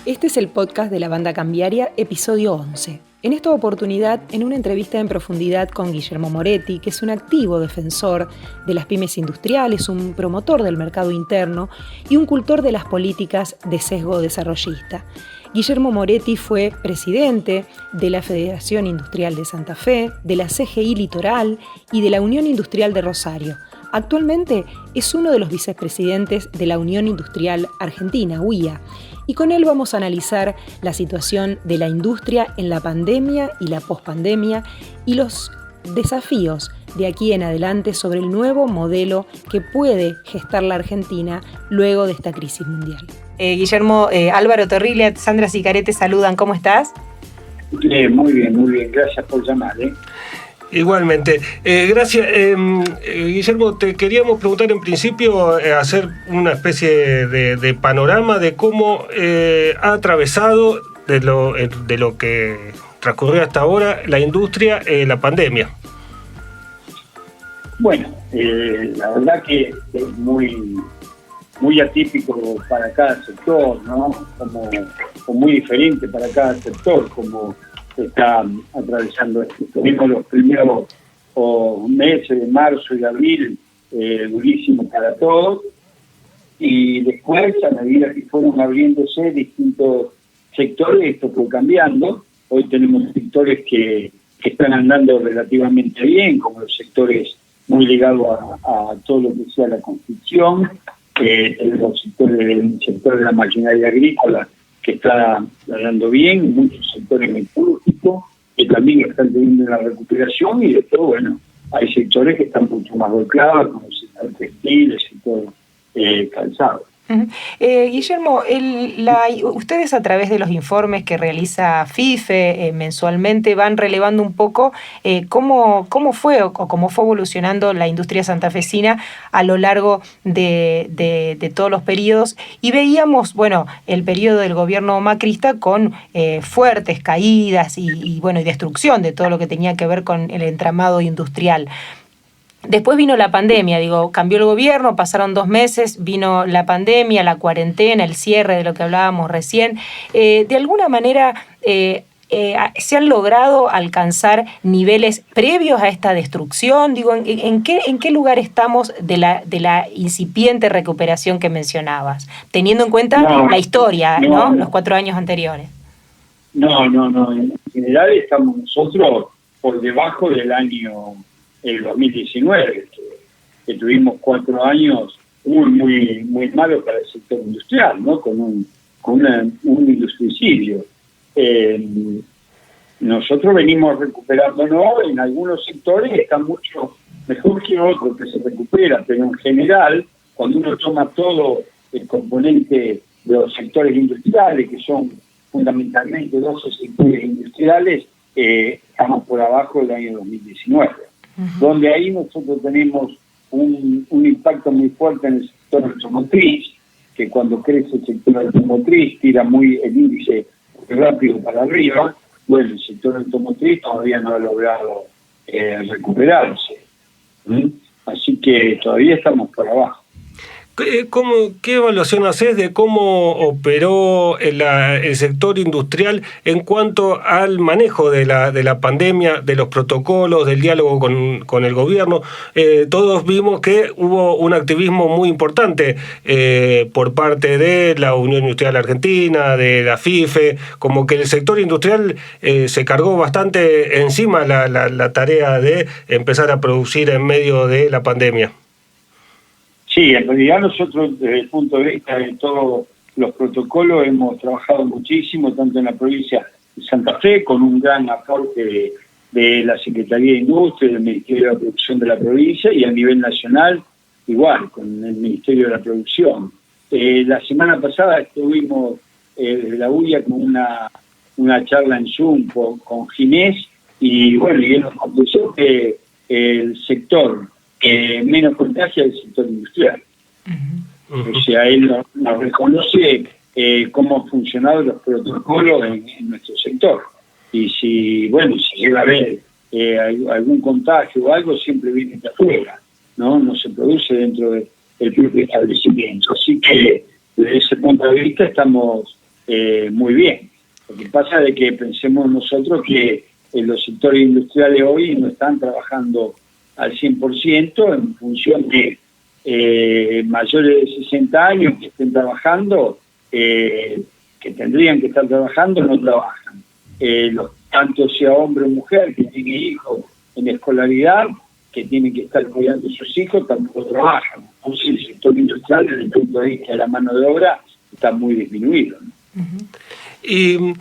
Este es el podcast de La Banda Cambiaria, episodio 11. En esta oportunidad, en una entrevista en profundidad con Guillermo Moretti, que es un activo defensor de las pymes industriales, un promotor del mercado interno y un cultor de las políticas de sesgo desarrollista. Guillermo Moretti fue presidente de la Federación Industrial de Santa Fe, de la CGI Litoral y de la Unión Industrial de Rosario. Actualmente es uno de los vicepresidentes de la Unión Industrial Argentina, UIA, y con él vamos a analizar la situación de la industria en la pandemia y la pospandemia y los desafíos de aquí en adelante sobre el nuevo modelo que puede gestar la Argentina luego de esta crisis mundial. Guillermo, Álvaro Torriglia, Sandra Sicaré te saludan, ¿cómo estás? Muy bien, gracias por llamar. Igualmente. Gracias. Guillermo, te queríamos preguntar en principio, hacer una especie de panorama de cómo ha atravesado de lo que transcurrió hasta ahora la industria, la pandemia. Bueno, la verdad que es muy atípico para cada sector, ¿no? Como muy diferente para cada sector, como está atravesando esto. Tuvimos los primeros meses de marzo y abril durísimos para todos, y después, a medida que fueron abriéndose distintos sectores, esto fue cambiando. Hoy tenemos sectores que están andando relativamente bien, como los sectores muy ligados a todo lo que sea la construcción, los sectores del sector de la maquinaria agrícola, que está andando bien, muchos sectores metalúrgicos que también están teniendo una recuperación, y después, bueno, hay sectores que están mucho más golpeados, como el sector textil, el sector calzado. Guillermo, ustedes a través de los informes que realiza FIFE mensualmente van relevando un poco cómo fue evolucionando la industria santafesina a lo largo de todos los periodos, y veíamos, bueno, el periodo del gobierno macrista con fuertes caídas y destrucción de todo lo que tenía que ver con el entramado industrial. Después vino la pandemia, cambió el gobierno, pasaron 2 meses, vino la pandemia, la cuarentena, el cierre de lo que hablábamos recién. De alguna manera se han logrado alcanzar niveles previos a esta destrucción. ¿En qué lugar estamos de la incipiente recuperación que mencionabas? Teniendo en cuenta la historia, ¿no? Los 4 años anteriores. No. En general estamos nosotros por debajo del año el 2019, que tuvimos 4 años muy malos para el sector industrial, ¿no? Con un industricidio. Nosotros venimos recuperándonos, en algunos sectores está mucho mejor que otros que se recuperan, pero en general, cuando uno toma todo el componente de los sectores industriales, que son fundamentalmente 12 sectores industriales, estamos por abajo del año 2019. Donde ahí nosotros tenemos un impacto muy fuerte en el sector automotriz, que cuando crece el sector automotriz tira el índice muy rápido para arriba. Bueno, el sector automotriz todavía no ha logrado recuperarse. Así que todavía estamos por abajo. ¿Qué evaluación haces de cómo operó el sector industrial en cuanto al manejo de la pandemia, de los protocolos, del diálogo con el gobierno? Todos vimos que hubo un activismo muy importante por parte de la Unión Industrial Argentina, de la FIFE, como que el sector industrial se cargó bastante encima la tarea de empezar a producir en medio de la pandemia. Sí, en realidad nosotros desde el punto de vista de todos los protocolos hemos trabajado muchísimo, tanto en la provincia de Santa Fe, con un gran aporte de la Secretaría de Industria, del Ministerio de la Producción de la provincia, y a nivel nacional igual, con el Ministerio de la Producción. La semana pasada estuvimos desde la UIA con una charla en Zoom con Ginés, y bueno, y él nos contestó que el sector menos contagia del sector industrial. O sea, él nos reconoce cómo han funcionado los protocolos en nuestro sector. Y si llega a haber algún contagio o algo, siempre viene de afuera, no se produce dentro del propio establecimiento. Así que desde ese punto de vista estamos muy bien. Lo que pasa es que pensemos nosotros que los sectores industriales hoy no están trabajando al 100% en función de mayores de 60 años que estén trabajando, que tendrían que estar trabajando, no trabajan. Tanto sea hombre o mujer que tiene hijos en escolaridad, que tienen que estar cuidando a sus hijos, tampoco trabajan. Entonces el sector industrial, desde el punto de vista de la mano de obra, está muy disminuido, ¿no? ¿Y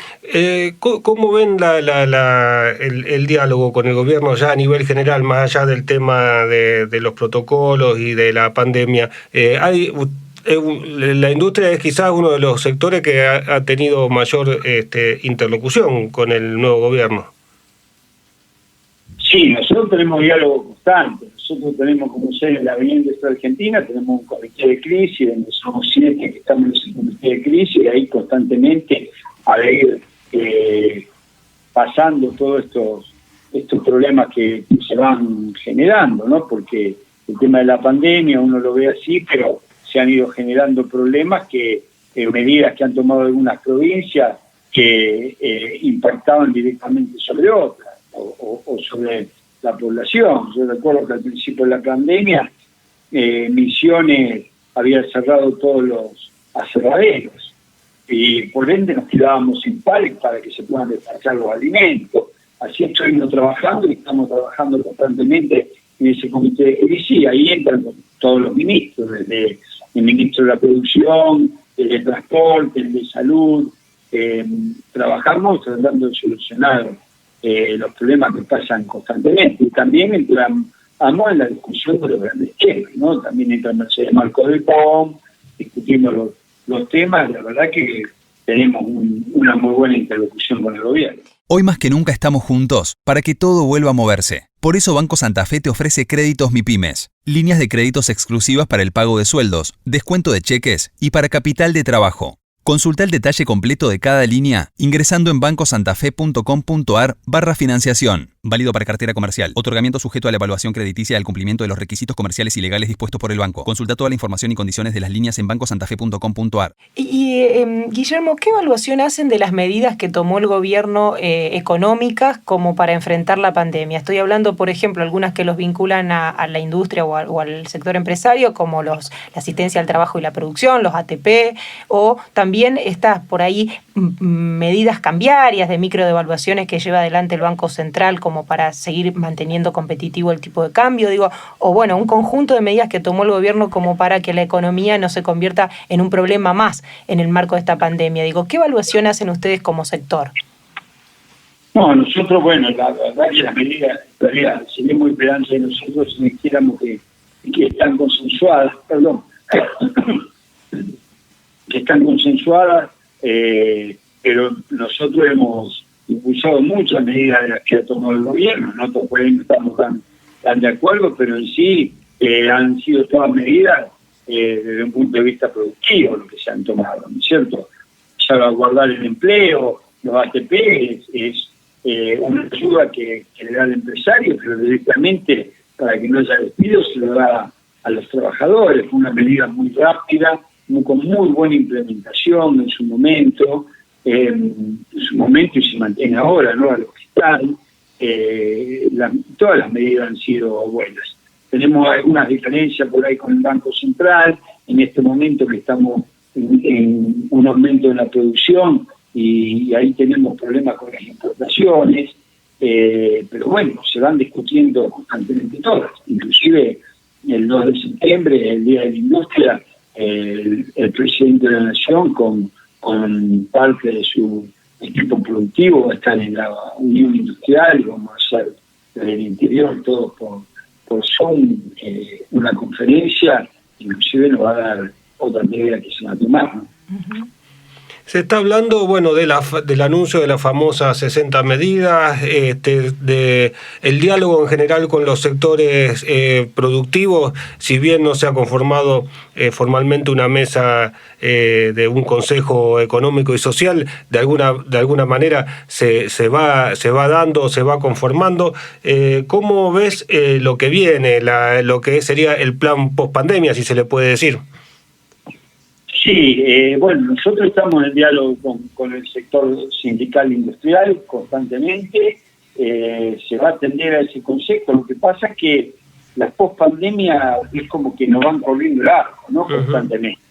cómo ven el diálogo con el gobierno ya a nivel general, más allá del tema de los protocolos y de la pandemia? La industria es quizás uno de los sectores que ha tenido mayor interlocución con el nuevo gobierno. Sí, nosotros tenemos diálogo constante. Nosotros tenemos, como sé, en la Avenida Industrial Argentina, tenemos un comité de crisis, donde somos 7 que estamos en ese comité de crisis, y ahí constantemente a ir pasando todos estos problemas que se van generando, ¿no? Porque el tema de la pandemia uno lo ve así, pero se han ido generando problemas medidas que han tomado algunas provincias que impactaban directamente sobre otras o sobre la población. Yo recuerdo que al principio de la pandemia Misiones había cerrado todos los aserraderos y por ende nos quedábamos sin pares para que se puedan despachar los alimentos. Así estuvimos trabajando y estamos trabajando constantemente en ese comité de crisis, y ahí entran todos los ministros, desde el ministro de la Producción, el de Transporte, el de Salud. Trabajamos tratando de solucionar los problemas que pasan constantemente, y también entramos en la discusión de los grandes temas, ¿no? También entra Mercedes Marco del POM, discutimos los temas. La verdad que tenemos una muy buena interlocución con el gobierno. Hoy más que nunca estamos juntos para que todo vuelva a moverse. Por eso Banco Santa Fe te ofrece créditos MIPYMES, líneas de créditos exclusivas para el pago de sueldos, descuento de cheques y para capital de trabajo. Consulta el detalle completo de cada línea ingresando en bancosantafe.com.ar/financiación. Válido para cartera comercial. Otorgamiento sujeto a la evaluación crediticia y al cumplimiento de los requisitos comerciales y legales dispuestos por el banco. Consulta toda la información y condiciones de las líneas en bancosantafe.com.ar. Guillermo, ¿qué evaluación hacen de las medidas que tomó el gobierno económicas como para enfrentar la pandemia? Estoy hablando, por ejemplo, algunas que los vinculan a la industria o al sector empresario, como la asistencia al trabajo y la producción, los ATP, o también estas por ahí medidas cambiarias de microdevaluaciones que lleva adelante el Banco Central como para seguir manteniendo competitivo el tipo de cambio, o bueno, un conjunto de medidas que tomó el gobierno como para que la economía no se convierta en un problema más en el marco de esta pandemia. ¿Qué evaluación hacen ustedes como sector? No, nosotros, bueno, la verdad que las medidas todavía seguimos esperando de nosotros si quisiéramos que están consensuadas, que están consensuadas, pero nosotros hemos impulsado muchas medidas de las que ha tomado el gobierno. Nosotros por ahí no estamos tan de acuerdo, pero en sí han sido todas medidas desde un punto de vista productivo lo que se han tomado, ¿no es cierto? Salvaguardar el empleo, los ATP es una ayuda que le da al empresario, pero directamente para que no haya despidos se lo da a los trabajadores. Fue una medida muy rápida, con muy buena implementación en su momento y se mantiene ahora, ¿no? A lo que están, todas las medidas han sido buenas. Tenemos algunas diferencias por ahí con el Banco Central, en este momento que estamos en un aumento de la producción y ahí tenemos problemas con las importaciones, pero bueno, se van discutiendo constantemente todas, inclusive el 2 de septiembre, el Día de la Industria, el presidente de la Nación con parte de su equipo productivo va a estar en la Unión Industrial y vamos a hacer desde el interior todo por Zoom una conferencia, inclusive nos va a dar otra medida que se va a tomar, ¿no? Uh-huh. Se está hablando, bueno, del anuncio de las famosas 60 medidas, de el diálogo en general con los sectores productivos, si bien no se ha conformado formalmente una mesa de un Consejo Económico y Social, de alguna manera se va dando, se va conformando. ¿Cómo ves lo que viene, lo que sería el plan post-pandemia, si se le puede decir? Sí, bueno, nosotros estamos en diálogo con el sector sindical industrial constantemente. Se va a atender a ese concepto. Lo que pasa es que la pospandemia es como que nos van corriendo el arco, ¿no? Constantemente.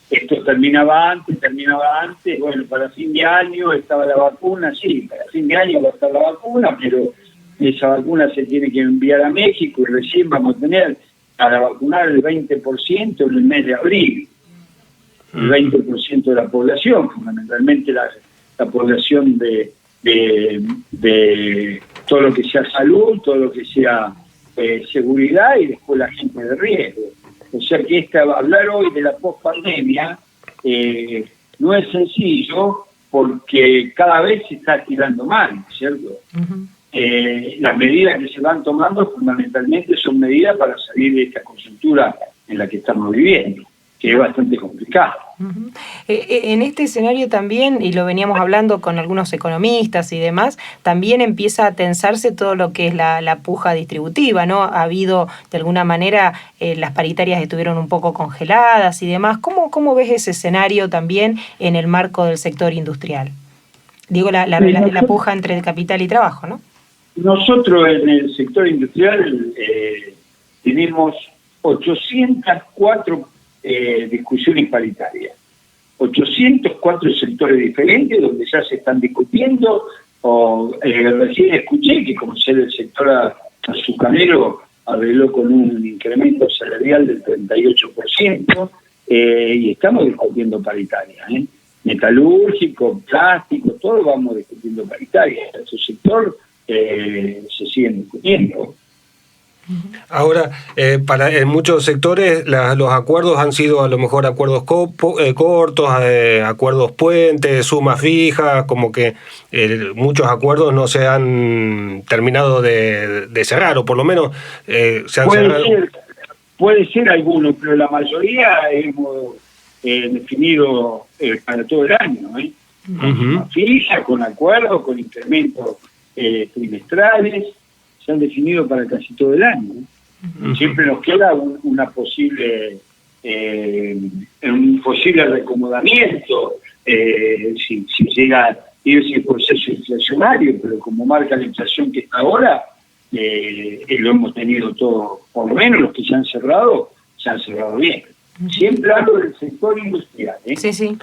Esto terminaba antes, bueno, para fin de año estaba la vacuna, sí, para fin de año va a estar la vacuna, pero esa vacuna se tiene que enviar a México y recién vamos a tener para vacunar el 20% en el mes de abril. El 20% de la población, fundamentalmente la población de todo lo que sea salud, todo lo que sea seguridad y después la gente de riesgo. O sea que hablar hoy de la pospandemia no es sencillo porque cada vez se está tirando mal, ¿cierto? Las medidas que se van tomando fundamentalmente son medidas para salir de esta coyuntura en la que estamos viviendo, que es bastante complicado. En este escenario también, y lo veníamos hablando con algunos economistas y demás, también empieza a tensarse todo lo que es la puja distributiva, ¿no? Ha habido, de alguna manera, las paritarias estuvieron un poco congeladas y demás. ¿Cómo ves ese escenario también en el marco del sector industrial? Digo, la puja entre capital y trabajo, ¿no? Nosotros en el sector industrial tenemos 804 discusiones paritarias, 804 sectores diferentes donde ya se están discutiendo, recién escuché que como ser el sector azucarero arregló con un incremento salarial del 38%, y estamos discutiendo paritarias, metalúrgico, plástico, todo vamos discutiendo paritarias. Ese sector se siguen discutiendo. Ahora, en muchos sectores los acuerdos han sido a lo mejor acuerdos cortos, acuerdos puentes, sumas fijas, como que muchos acuerdos no se han terminado de cerrar, o por lo menos se han cerrado. Puede ser alguno, pero la mayoría hemos definido para todo el año, con fija, con acuerdos, con incrementos trimestrales. Se han definido para casi todo el año. Siempre nos queda un posible reacomodamiento si llega ese proceso inflacionario, pero como marca la inflación que está ahora, lo hemos tenido todo, por lo menos los que se han cerrado bien. Siempre hablo del sector industrial. Sí.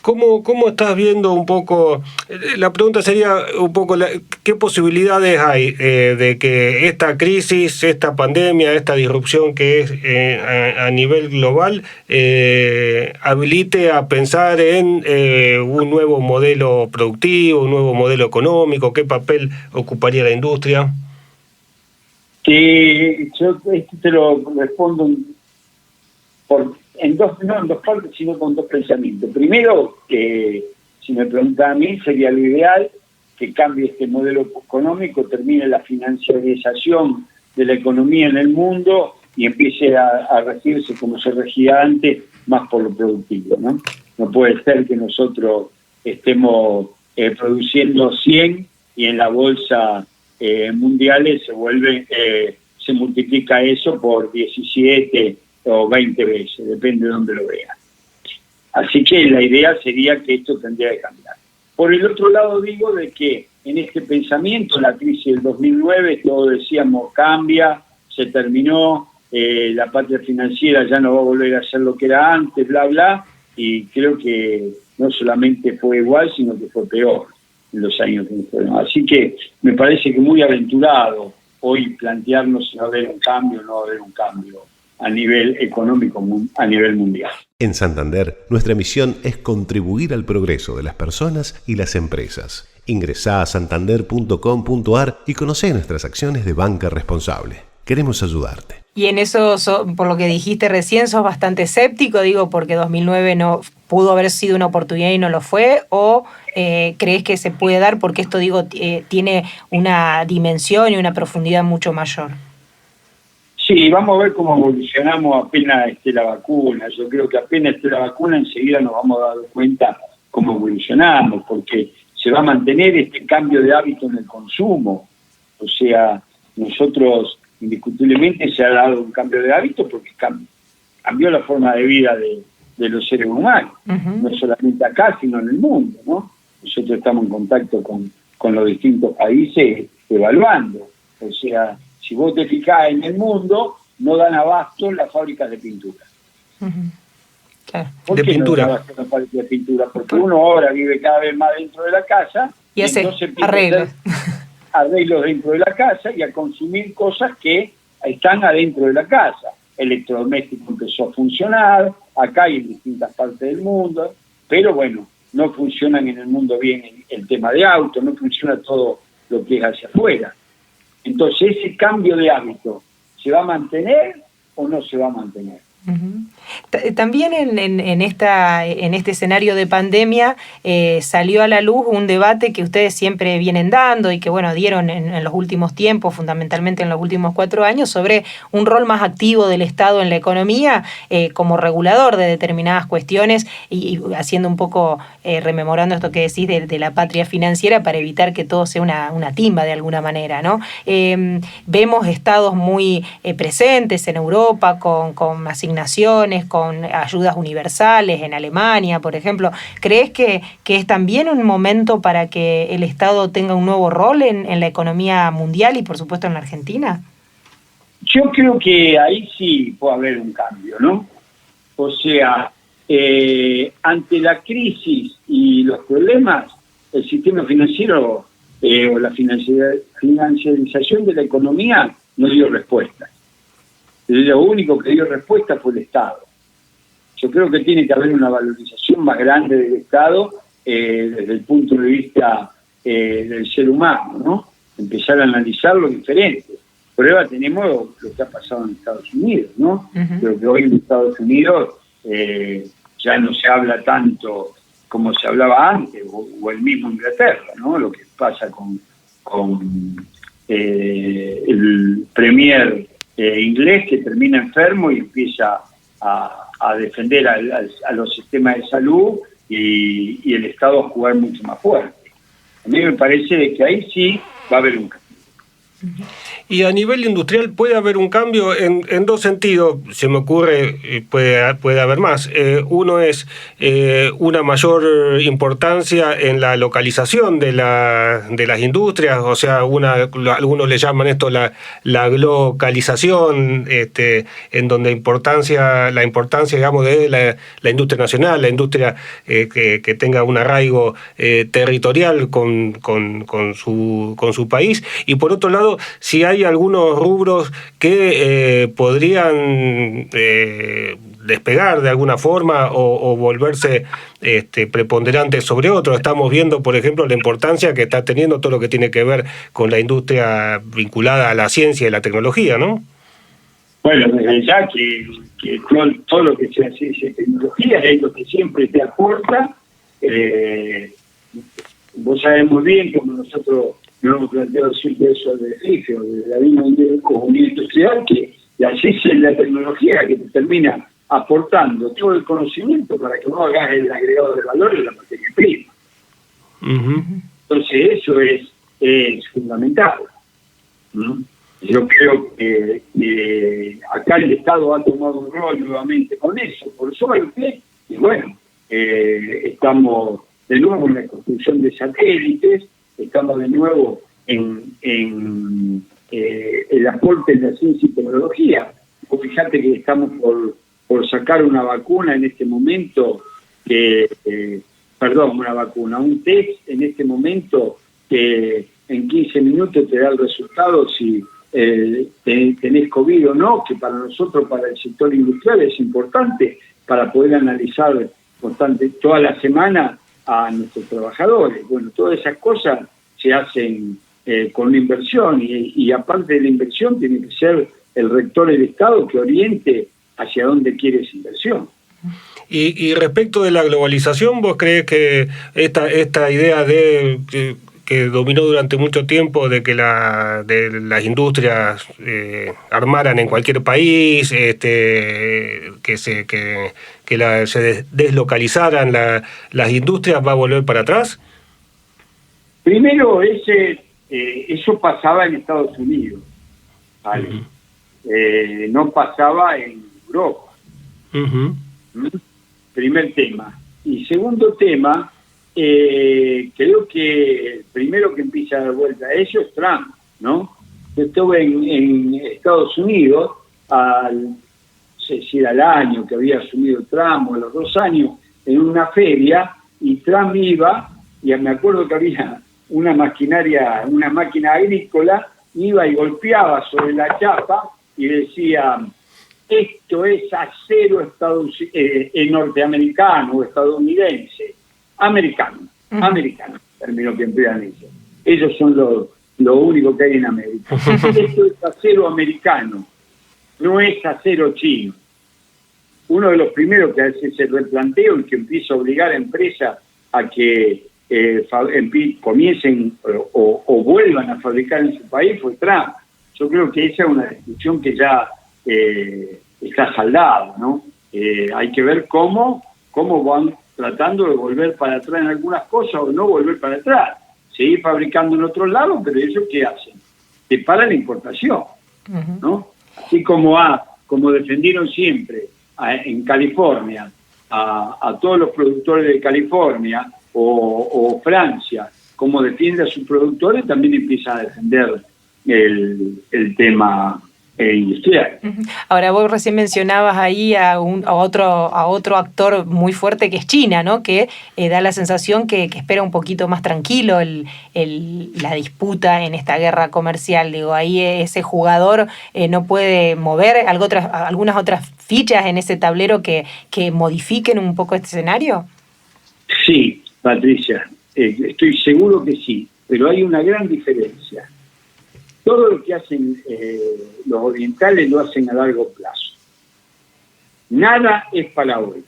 ¿Cómo estás viendo un poco? La pregunta sería un poco, ¿qué posibilidades hay de que esta crisis, esta pandemia, esta disrupción que es a nivel global, habilite a pensar en un nuevo modelo productivo, un nuevo modelo económico? ¿Qué papel ocuparía la industria? Yo te lo respondo no en dos partes, sino con dos pensamientos. Primero, si me preguntan a mí, sería lo ideal que cambie este modelo económico, termine la financiarización de la economía en el mundo y empiece a regirse como se regía antes, más por lo productivo, ¿no? No puede ser que nosotros estemos produciendo 100 y en la bolsa mundiales se multiplica eso por 17 o 20 veces, depende de dónde lo vean. Así que la idea sería que esto tendría que cambiar. Por el otro lado digo de que en este pensamiento, la crisis del 2009, todos decíamos cambia, se terminó, la patria financiera ya no va a volver a ser lo que era antes, bla, bla, y creo que no solamente fue igual, sino que fue peor en los años que fueron. Así que me parece que muy aventurado hoy plantearnos si va a haber un cambio o no va a haber un cambio a nivel económico, a nivel mundial. En Santander, nuestra misión es contribuir al progreso de las personas y las empresas. Ingresá a santander.com.ar y conocé nuestras acciones de banca responsable. Queremos ayudarte. Y en eso, por lo que dijiste recién, sos bastante escéptico, digo, porque 2009 no pudo haber sido una oportunidad y no lo fue, o crees que se puede dar porque esto, digo, tiene una dimensión y una profundidad mucho mayor. Sí, vamos a ver cómo evolucionamos apenas esté la vacuna. Yo creo que apenas esté la vacuna enseguida nos vamos a dar cuenta cómo evolucionamos, porque se va a mantener este cambio de hábito en el consumo. O sea, nosotros indiscutiblemente se ha dado un cambio de hábito porque cambió la forma de vida de los seres humanos, no solamente acá, sino en el mundo, ¿no? Nosotros estamos en contacto con los distintos países evaluando. O sea, si vos te fijás en el mundo, no dan abasto las fábricas de pintura. Claro. ¿Por de qué pintura. no dan abasto las fábricas de pintura? Porque uno ahora vive cada vez más dentro de la casa Y hace entonces empieza arreglos. a hacer arreglos dentro de la casa y a consumir cosas que están adentro de la casa. Electrodoméstico empezó a funcionar, acá y en distintas partes del mundo, pero bueno, no funcionan en el mundo bien el tema de autos, no funciona todo lo que es hacia afuera. Entonces, ¿ese cambio de hábito se va a mantener o no se va a mantener? También en este escenario de pandemia salió a la luz un debate que ustedes siempre vienen dando y que bueno dieron en los últimos tiempos, fundamentalmente en los últimos 4 años, sobre un rol más activo del Estado en la economía como regulador de determinadas cuestiones y haciendo un poco, rememorando esto que decís de la patria financiera para evitar que todo sea una timba de alguna manera, ¿no? Vemos estados muy presentes en Europa con asignaciones, con ayudas universales en Alemania, por ejemplo. ¿Crees que es también un momento para que el Estado tenga un nuevo rol en la economía mundial y por supuesto en la Argentina? Yo creo que ahí sí puede haber un cambio, ¿no? O sea, ante la crisis y los problemas, el sistema financiero o la financiarización de la economía no dio respuesta. Lo único que dio respuesta fue el Estado. Yo creo que tiene que haber una valorización más grande del Estado desde el punto de vista del ser humano, ¿no? Empezar a analizarlo diferente. Prueba tenemos lo que ha pasado en Estados Unidos, ¿no? Creo que hoy en Estados Unidos ya no se habla tanto como se hablaba antes, o el mismo Inglaterra, ¿no? Lo que pasa con el premier inglés que termina enfermo y empieza a defender a los sistemas de salud y el Estado a jugar mucho más fuerte. A mí me parece que ahí sí va a haber un cambio. Y a nivel industrial puede haber un cambio en dos sentidos, se me ocurre, puede haber más. Uno es una mayor importancia en la localización de las industrias, o sea, algunos le llaman esto la globalización, en donde la importancia, digamos, de la industria nacional, la industria que tenga un arraigo territorial con su país. Y por otro lado, si hay algunos rubros que podrían despegar de alguna forma o volverse preponderantes sobre otros. Estamos viendo, por ejemplo, la importancia que está teniendo todo lo que tiene que ver con la industria vinculada a la ciencia y la tecnología, ¿no? Bueno, desde ya que todo lo que sea ciencia y tecnología es lo que siempre te aporta. Vos sabés muy bien, como nosotros no hemos planteado siempre eso de FIFE o de la misma comunidad industrial, que la ciencia y la tecnología que te termina aportando todo el conocimiento para que vos hagas el agregado de valor en la materia prima. Entonces eso es fundamental, ¿no? Yo creo que acá el Estado ha tomado un rol nuevamente con eso, por suerte, y bueno, estamos de nuevo en la construcción de satélites, estamos de nuevo en el aporte de la ciencia y tecnología. O fíjate que estamos por sacar una vacuna en este momento, un test en este momento que en 15 minutos te da el resultado si tenés COVID o no, que para nosotros, para el sector industrial, es importante para poder analizar toda la semana a nuestros trabajadores. Bueno, todas esas cosas se hacen con una inversión y aparte de la inversión tiene que ser el rector del Estado que oriente hacia dónde quiere esa inversión. Y respecto de la globalización, ¿vos crees que esta idea que dominó durante mucho tiempo de que las industrias armaran en cualquier país, que se deslocalizaran las industrias, va a volver para atrás? Primero, eso pasaba en Estados Unidos, ¿vale? No pasaba en Europa. Ujú. Primer tema. Y segundo tema, creo que el primero que empieza a dar vuelta a eso es Trump, ¿no? Yo estuve en Estados Unidos, no sé si era el año que había asumido Trump o los 2 años, en una feria, y Trump iba, y me acuerdo que había una máquina agrícola, iba y golpeaba sobre la chapa y decía: esto es acero norteamericano o estadounidense, americano, término que emplean ellos. Ellos son lo único que hay en América. Esto es acero americano, no es acero chino. Uno de los primeros que hace ese replanteo y que empieza a obligar a empresas a que comiencen o vuelvan a fabricar en su país fue Trump. Yo creo que esa es una discusión que ya está saldada, ¿no? Hay que ver cómo van tratando de volver para atrás en algunas cosas o no volver para atrás. Seguir fabricando en otros lados, pero ellos ¿qué hacen? Te paran la importación, ¿no? Así como defendieron siempre en California a todos los productores de California o Francia, como defiende a sus productores, también empieza a defender el tema industrial. Ahora, vos recién mencionabas ahí a otro actor muy fuerte que es China, ¿no? Que da la sensación que espera un poquito más tranquilo la disputa en esta guerra comercial. Digo, ahí ese jugador no puede mover algunas otras fichas en ese tablero que modifiquen un poco este escenario. Sí, Patricia, estoy seguro que sí, pero hay una gran diferencia. Todo lo que hacen los orientales lo hacen a largo plazo. Nada es para hoy.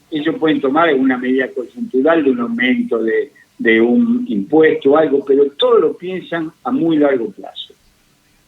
Ellos pueden tomar alguna medida coyuntural de un aumento de un impuesto o algo, pero todo lo piensan a muy largo plazo.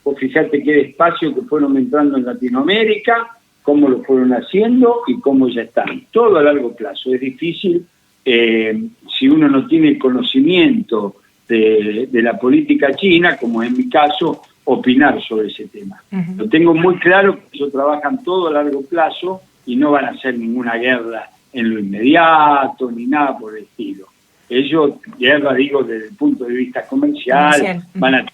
Vos fijate qué despacio que fueron entrando en Latinoamérica, cómo lo fueron haciendo y cómo ya están. Todo a largo plazo. Es difícil, si uno no tiene el conocimiento de la política china, como en mi caso, opinar sobre ese tema. Lo tengo muy claro que ellos trabajan todo a largo plazo y no van a hacer ninguna guerra en lo inmediato ni nada por el estilo. Ellos, guerra digo desde el punto de vista comercial, van a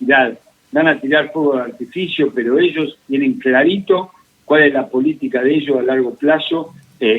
tirar fuego de artificio, pero ellos tienen clarito cuál es la política de ellos a largo plazo,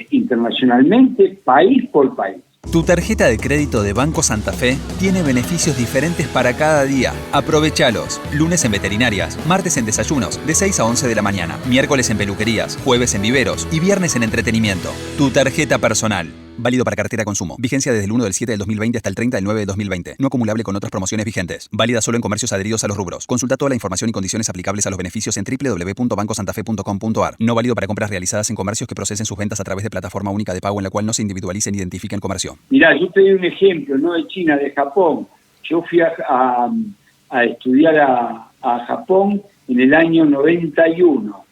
internacionalmente, país por país. Tu tarjeta de crédito de Banco Santa Fe tiene beneficios diferentes para cada día. Aprovechalos. Lunes en veterinarias, martes en desayunos, de 6 a 11 de la mañana, miércoles en peluquerías, jueves en viveros y viernes en entretenimiento. Tu tarjeta personal. Válido para cartera consumo. Vigencia desde el 1/7/2020 hasta el 30/9/2020. No acumulable con otras promociones vigentes. Válida solo en comercios adheridos a los rubros. Consulta toda la información y condiciones aplicables a los beneficios en www.bancosantafe.com.ar. No válido para compras realizadas en comercios que procesen sus ventas a través de plataforma única de pago en la cual no se individualice ni identifique el comercio. Mirá, yo te doy un ejemplo, no de China, de Japón. Yo fui a estudiar a Japón en el año 91.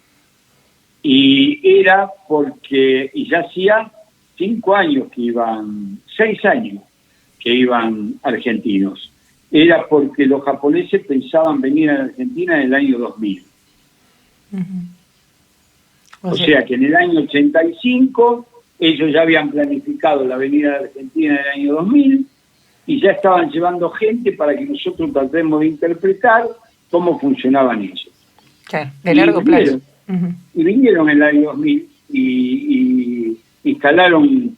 Y era porque, y ya hacía 6 años que iban argentinos. Era porque los japoneses pensaban venir a Argentina en el año 2000. O sea que en el año 85 ellos ya habían planificado la venida de Argentina en el año 2000 y ya estaban llevando gente para que nosotros tratemos de interpretar cómo funcionaban ellos. Claro, de largo plazo. Y vinieron en el año 2000 y instalaron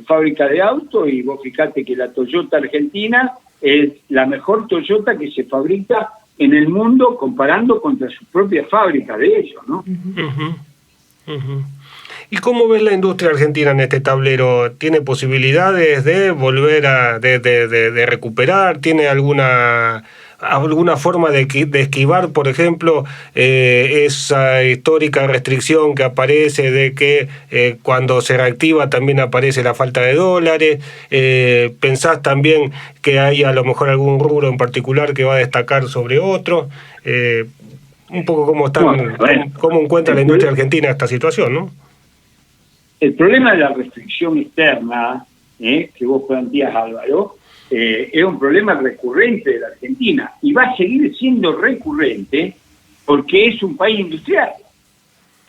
fábrica de autos, y vos fijate que la Toyota argentina es la mejor Toyota que se fabrica en el mundo, comparando contra sus propias fábricas de ellos, ¿no? ¿Y cómo ves la industria argentina en este tablero? ¿Tiene posibilidades de volver de recuperar? ¿Tiene alguna forma de esquivar, por ejemplo, esa histórica restricción que aparece de que cuando se reactiva también aparece la falta de dólares? ¿Pensás también que hay a lo mejor algún rubro en particular que va a destacar sobre otro? Un poco cómo encuentra la industria argentina esta situación, ¿no? El problema de la restricción externa, que vos planteás, Álvaro, es un problema recurrente de la Argentina y va a seguir siendo recurrente porque es un país industrial.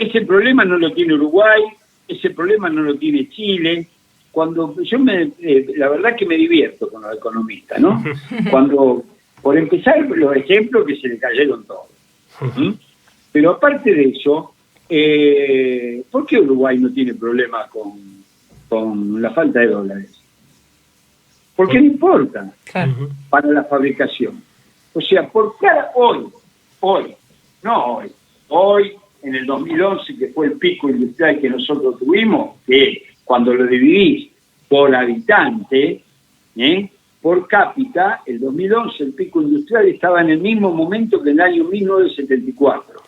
ese problema no lo tiene Uruguay, ese problema no lo tiene Chile. Cuando yo la verdad que me divierto con los economistas, ¿no? Cuando, por empezar, los ejemplos que se le cayeron todos. ¿Mm? Pero aparte de eso, ¿por qué Uruguay no tiene problemas con la falta de dólares? Porque no importa para la fabricación. O sea, por cada hoy, en el 2011, que fue el pico industrial que nosotros tuvimos, que cuando lo dividís por habitante, por cápita, el 2011 el pico industrial estaba en el mismo momento que en el año 1974.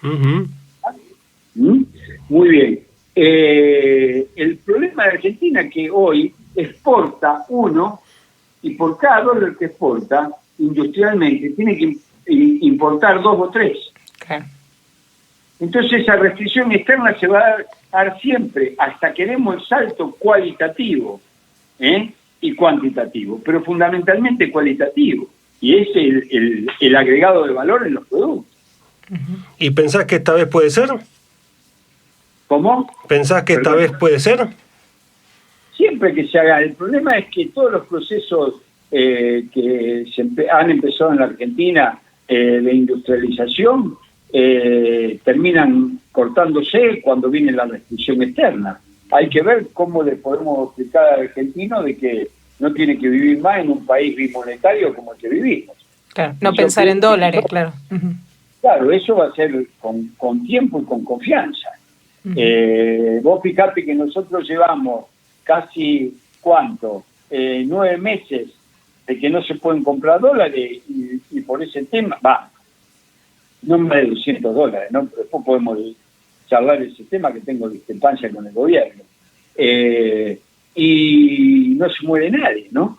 Muy bien. El problema de Argentina es que hoy exporta uno, y por cada dólar que exporta industrialmente tiene que importar 2 o 3. Claro. Entonces esa restricción externa se va a dar siempre hasta que demos el salto cualitativo y cuantitativo, pero fundamentalmente cualitativo, y es el agregado de valor en los productos. ¿Y pensás que esta vez puede ser? ¿Cómo? ¿Pensás que esta vez puede ser? Siempre que se haga. El problema es que todos los procesos que han empezado en la Argentina de industrialización terminan cortándose cuando viene la restricción externa. Hay que ver cómo le podemos explicar al argentino de que no tiene que vivir más en un país bimonetario como el que vivimos. Claro, no pensar en dólares, claro. Claro, eso va a ser con tiempo y con confianza. Vos fijate que nosotros llevamos casi, 9 meses de que no se pueden comprar dólares y por ese tema, no más de $200, ¿no? Después podemos charlar ese tema que tengo discrepancia con el gobierno. Y no se muere nadie, ¿no?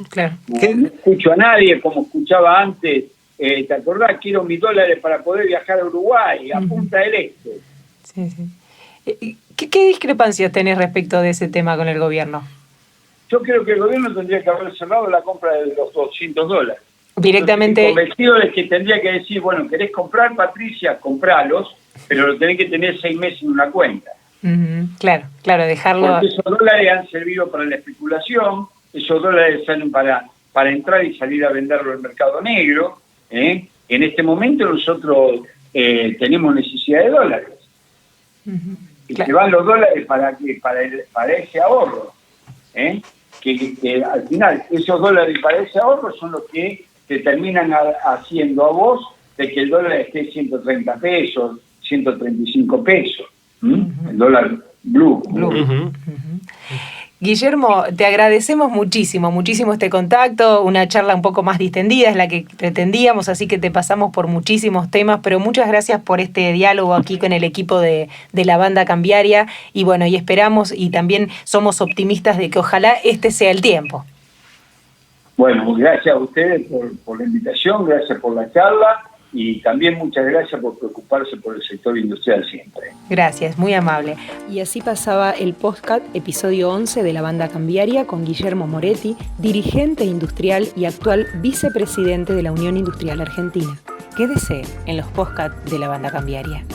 Claro. No escucho a nadie como escuchaba antes. ¿Te acordás? Quiero mis dólares para poder viajar a Uruguay, a Punta del Este. Sí. ¿Qué discrepancias tenés respecto de ese tema con el gobierno? Yo creo que el gobierno tendría que haber cerrado la compra de los $200. Directamente. Estoy convencido de que tendría que decir, bueno, ¿querés comprar, Patricia? Compralos, pero lo tenés que tener 6 meses en una cuenta. Claro, dejarlo. Porque esos dólares han servido para la especulación, esos dólares salen para entrar y salir a venderlo al mercado negro. En este momento nosotros tenemos necesidad de dólares. Y se van los dólares para ese ahorro. Que al final esos dólares para ese ahorro son los que te terminan haciendo a vos de que el dólar esté 130 pesos, 135 pesos. El dólar blue. Guillermo, te agradecemos muchísimo este contacto, una charla un poco más distendida es la que pretendíamos, así que te pasamos por muchísimos temas, pero muchas gracias por este diálogo aquí con el equipo de la Banda Cambiaria y bueno, y esperamos y también somos optimistas de que ojalá este sea el tiempo. Bueno, gracias a ustedes por la invitación, gracias por la charla y también muchas gracias por preocuparse por el sector industrial siempre. Gracias, muy amable. Y así pasaba el podcast episodio 11 de la Banda Cambiaria con Guillermo Moretti, dirigente industrial y actual vicepresidente de la Unión Industrial Argentina. Quédese en los podcasts de la Banda Cambiaria.